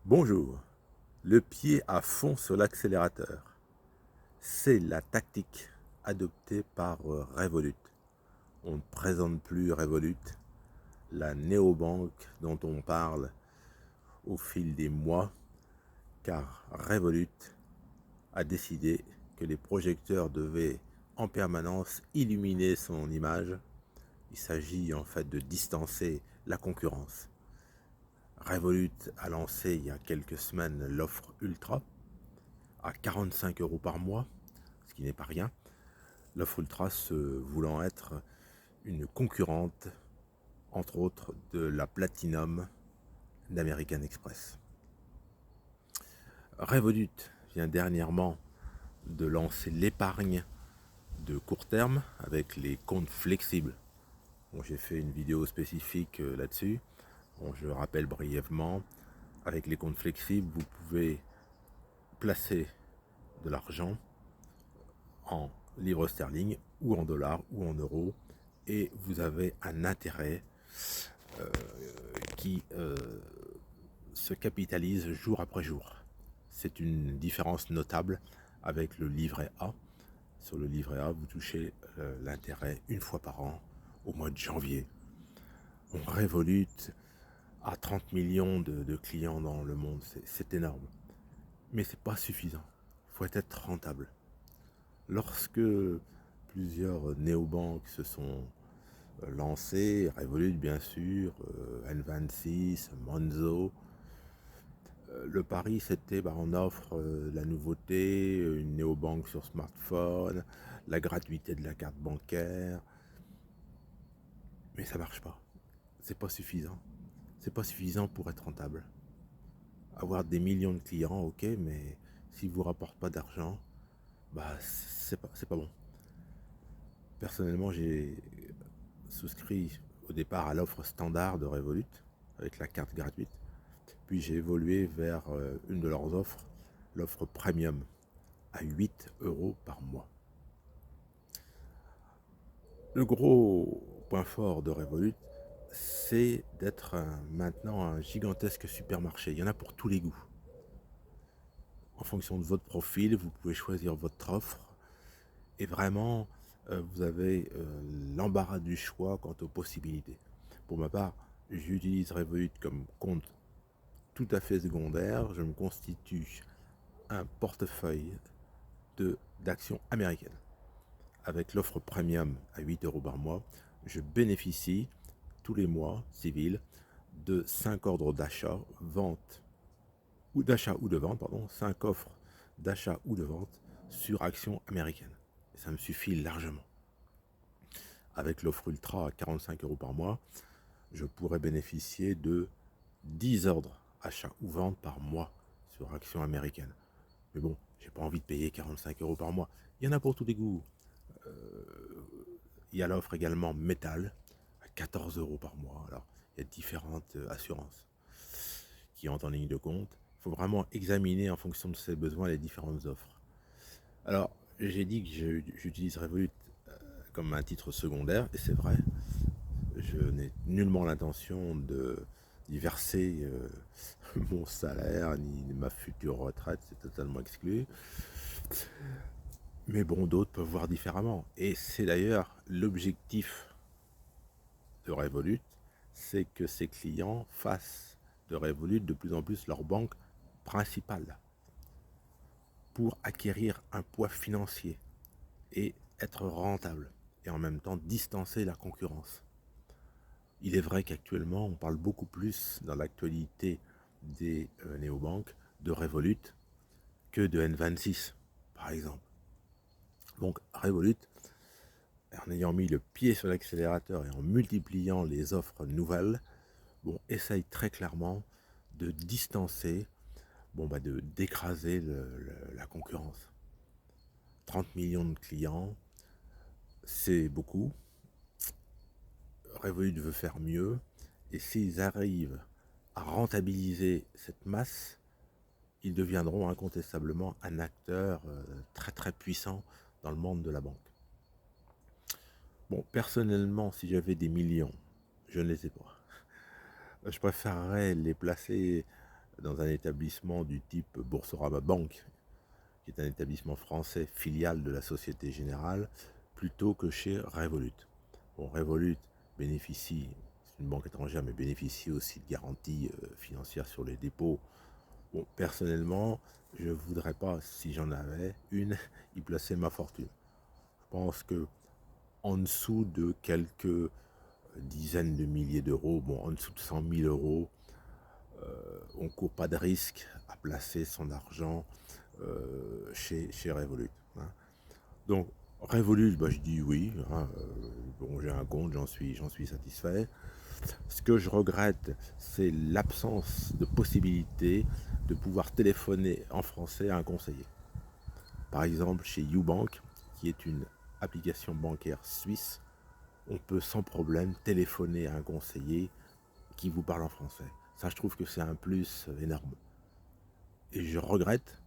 Bonjour, le pied à fond sur l'accélérateur. C'est la tactique adoptée par Revolut. On ne présente plus Revolut, la néobanque dont on parle au fil des mois, car Revolut a décidé que les projecteurs devaient en permanence illuminer son image. Il s'agit en fait de distancer la concurrence. Revolut a lancé il y a quelques semaines l'offre Ultra à 45 € par mois, ce qui n'est pas rien. L'offre Ultra se voulant être une concurrente, entre autres, de la Platinum d'American Express. Revolut vient dernièrement de lancer l'épargne de court terme avec les comptes flexibles. Bon, j'ai fait une vidéo spécifique là-dessus. Bon, je rappelle brièvement, avec les comptes flexibles, vous pouvez placer de l'argent en livres sterling ou en dollars ou en euros et vous avez un intérêt qui se capitalise jour après jour. C'est une différence notable avec le livret A. Sur le livret A, vous touchez l'intérêt une fois par an au mois de janvier. On Revolut à 30 millions de clients dans le monde, c'est énorme. Mais c'est pas suffisant. Il faut être rentable. Lorsque plusieurs néobanques se sont lancées, Revolut bien sûr, N26, Monzo, le pari c'était on offre la nouveauté, une néobanque sur smartphone, la gratuité de la carte bancaire, mais ça marche pas. C'est pas suffisant. C'est pas suffisant pour être rentable. Avoir des millions de clients, ok, mais si vous rapporte pas d'argent, c'est pas bon. Personnellement, j'ai souscrit au départ à l'offre standard de Revolut avec la carte gratuite. Puis j'ai évolué vers une de leurs offres, l'offre premium, à 8 € par mois. Le gros point fort de Revolut, c'est d'être maintenant un gigantesque supermarché. Il y en a pour tous les goûts. En fonction de votre profil, vous pouvez choisir votre offre. Et vraiment, vous avez l'embarras du choix quant aux possibilités. Pour ma part, j'utilise Revolut comme compte tout à fait secondaire. Je me constitue un portefeuille d'actions américaines. Avec l'offre premium à 8 € par mois, je bénéficie tous les mois civils de 5 ordres d'achat, vente ou d'achat ou de vente, 5 offres d'achat ou de vente sur actions américaines. Et ça me suffit largement. Avec l'offre Ultra à 45 € par mois, je pourrais bénéficier de 10 ordres achat ou vente par mois sur actions américaines. Mais bon, j'ai pas envie de payer 45 € par mois. Il y en a pour tous les goûts. Il y a l'offre également métal à 14 € par mois. Alors, il y a différentes assurances qui entrent en ligne de compte. Il faut vraiment examiner en fonction de ses besoins les différentes offres. Alors, j'ai dit que j'utilise Revolut comme un titre secondaire, et c'est vrai. Je n'ai nullement l'intention d'y verser mon salaire ni ma future retraite, c'est totalement exclu. Mais bon, d'autres peuvent voir différemment. Et c'est d'ailleurs l'objectif de Revolut, c'est que ses clients fassent de Revolut de plus en plus leur banque principale pour acquérir un poids financier et être rentable et en même temps distancer la concurrence. Il est vrai qu'actuellement, on parle beaucoup plus dans l'actualité des néobanques de Revolut que de N26, par exemple. Donc Revolut, en ayant mis le pied sur l'accélérateur et en multipliant les offres nouvelles, essaye très clairement de distancer, d'écraser la concurrence. 30 millions de clients, c'est beaucoup. Revolut veut faire mieux, et s'ils arrivent à rentabiliser cette masse, ils deviendront incontestablement un acteur très très puissant dans le monde de la banque. Bon, personnellement, si j'avais des millions, je ne les ai pas. Je préférerais les placer dans un établissement du type Boursorama Banque, qui est un établissement français filiale de la Société Générale, plutôt que chez Revolut. Bon, Revolut bénéficie, c'est une banque étrangère, mais bénéficie aussi de garanties financières sur les dépôts. Bon, personnellement, je ne voudrais pas, si j'en avais une, y placer ma fortune. Je pense que en dessous de quelques dizaines de milliers d'euros, bon, en dessous de 100 000 euros, on ne court pas de risque à placer son argent chez Revolut. Hein. Donc, Revolut, bah, je dis oui. Hein, bon, j'ai un compte, j'en suis satisfait. Ce que je regrette, c'est l'absence de possibilité de pouvoir téléphoner en français à un conseiller. Par exemple, chez YouBank, qui est une application bancaire suisse, on peut sans problème téléphoner à un conseiller qui vous parle en français. Ça, je trouve que c'est un plus énorme. Et je regrette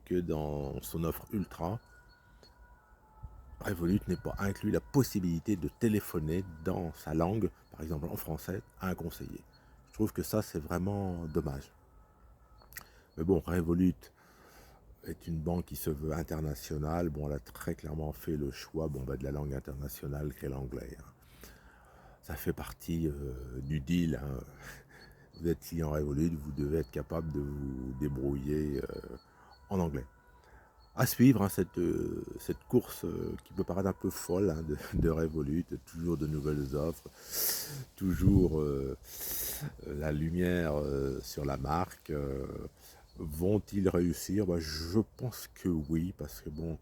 que dans son offre Ultra, Revolut n'ait pas inclus la possibilité de téléphoner dans sa langue, par exemple en français, à un conseiller. Je trouve que ça, c'est vraiment dommage. Mais bon, Revolut est une banque qui se veut internationale. Bon, elle a très clairement fait le choix de la langue internationale qu'est l'anglais. Hein. Ça fait partie du deal. Hein. Vous êtes client Revolut, vous devez être capable de vous débrouiller en anglais. À suivre hein, cette course qui peut paraître un peu folle hein, de Revolut, toujours de nouvelles offres, toujours la lumière sur la marque. Vont-ils réussir? Je pense que oui, parce que bon,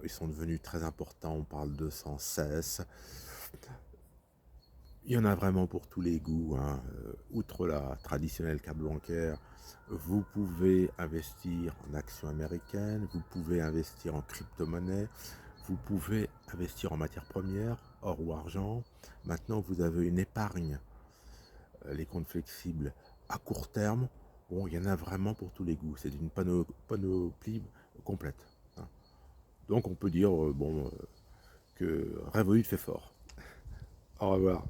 ils sont devenus très importants, on parle de sans cesse. Il y en a vraiment pour tous les goûts. Hein. Outre la traditionnelle carte bancaire, vous pouvez investir en actions américaines, vous pouvez investir en crypto-monnaie, vous pouvez investir en matières premières, or ou argent. Maintenant, vous avez une épargne, les comptes flexibles à court terme. Bon, il y en a vraiment pour tous les goûts. C'est une panoplie complète. Hein. Donc, on peut dire que Revolut fait fort. Au revoir.